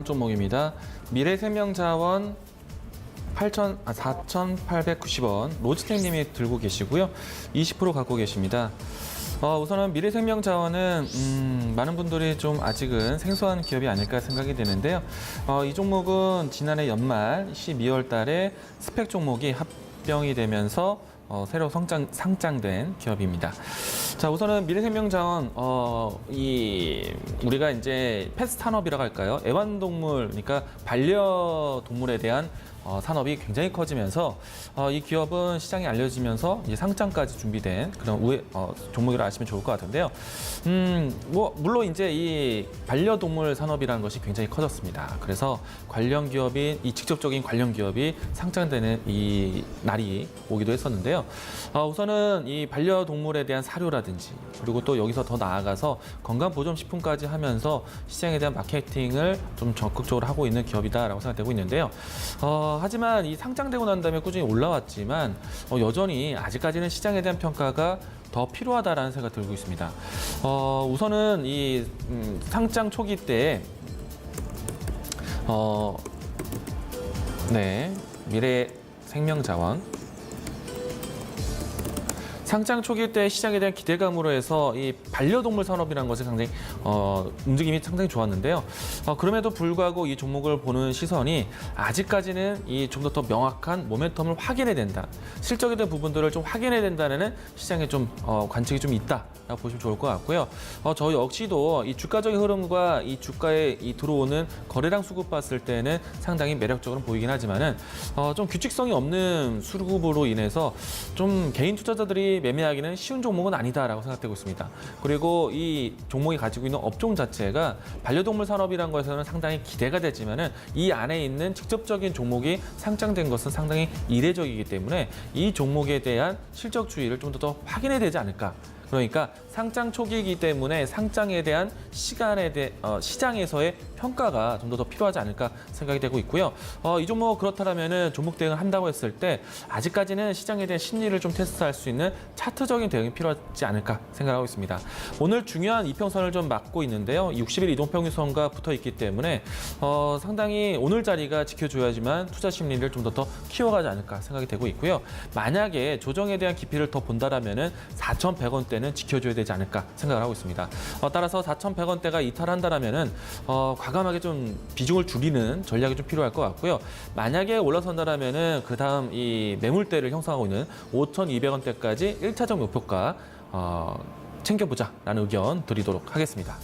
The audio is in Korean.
종목입니다. 미래생명자원 4,890원 로지텍님이 들고 계시고요. 20% 갖고 계십니다. 우선은 미래생명자원은 많은 분들이 좀 아직은 생소한 기업이 아닐까 생각이 되는데요. 이 종목은 지난해 연말 12월 달에 스펙 종목이 합병이 되면서 새로 상장된 기업입니다. 자, 우선은 미래생명자원 우리가 이제 펫 산업이라고 할까요? 애완동물, 그러니까 반려동물에 대한 산업이 굉장히 커지면서 이 기업은 시장에 알려지면서 이제 상장까지 준비된 그런 종목이라 아시면 좋을 것 같은데요. 물론 이제 이 반려동물 산업이라는 것이 굉장히 커졌습니다. 그래서 관련 기업이 직접적인 관련 기업이 상장되는 이 날이 오기도 했었는데요. 우선은 이 반려동물에 대한 사료라든지 그리고 또 여기서 더 나아가서 건강보존식품까지 하면서 시장에 대한 마케팅을 좀 적극적으로 하고 있는 기업이다라고 생각되고 있는데요. 하지만 이 상장되고 난 다음에 꾸준히 올라왔지만 여전히 아직까지는 시장에 대한 평가가 더 필요하다라는 생각이 들고 있습니다. 우선은 이 상장 초기 때 미래생명자원 상장 초기 때 시장에 대한 기대감으로 해서 이 반려동물 산업이라는 것이 상당히 움직임이 상당히 좋았는데요. 그럼에도 불구하고 이 종목을 보는 시선이 아직까지는 이 좀 더 명확한 모멘텀을 확인해야 된다. 실적에 대한 부분들을 좀 확인해야 된다는 시장에 좀 관측이 좀 있다라고 보시면 좋을 것 같고요. 저 역시도 이 주가적인 흐름과 이 주가에 들어오는 거래량 수급 봤을 때는 상당히 매력적으로 보이긴 하지만은 좀 규칙성이 없는 수급으로 인해서 좀 개인 투자자들이 매매하기는 쉬운 종목은 아니다라고 생각되고 있습니다. 그리고 이 종목이 가지고 있는 업종 자체가 반려동물 산업이라는 것에서는 상당히 기대가 되지만은 이 안에 있는 직접적인 종목이 상장된 것은 상당히 이례적이기 때문에 이 종목에 대한 실적 주의를 좀 더 확인해야 되지 않을까. 그러니까 상장 초기이기 때문에 상장에 대한 시장에서의 평가가 좀 더 필요하지 않을까 생각이 되고 있고요. 이 종목 그렇다면은 종목 대응을 한다고 했을 때 아직까지는 시장에 대한 심리를 좀 테스트할 수 있는 차트적인 대응이 필요하지 않을까 생각하고 있습니다. 오늘 중요한 이평선을 좀 막고 있는데요. 60일 이동평균선과 붙어 있기 때문에 상당히 오늘 자리가 지켜줘야지만 투자 심리를 좀 더 키워가지 않을까 생각이 되고 있고요. 만약에 조정에 대한 깊이를 더 본다라면은 4,100원대는 지켜줘야 되지 않을까 생각을 하고 있습니다. 따라서 4,100원대가 이탈한다라면은 과감하게 좀 비중을 줄이는 전략이 좀 필요할 것 같고요. 만약에 올라선다라면은 그 다음 이 매물대를 형성하고 있는 5,200원대까지 1차적 목표가 챙겨보자라는 의견 드리도록 하겠습니다.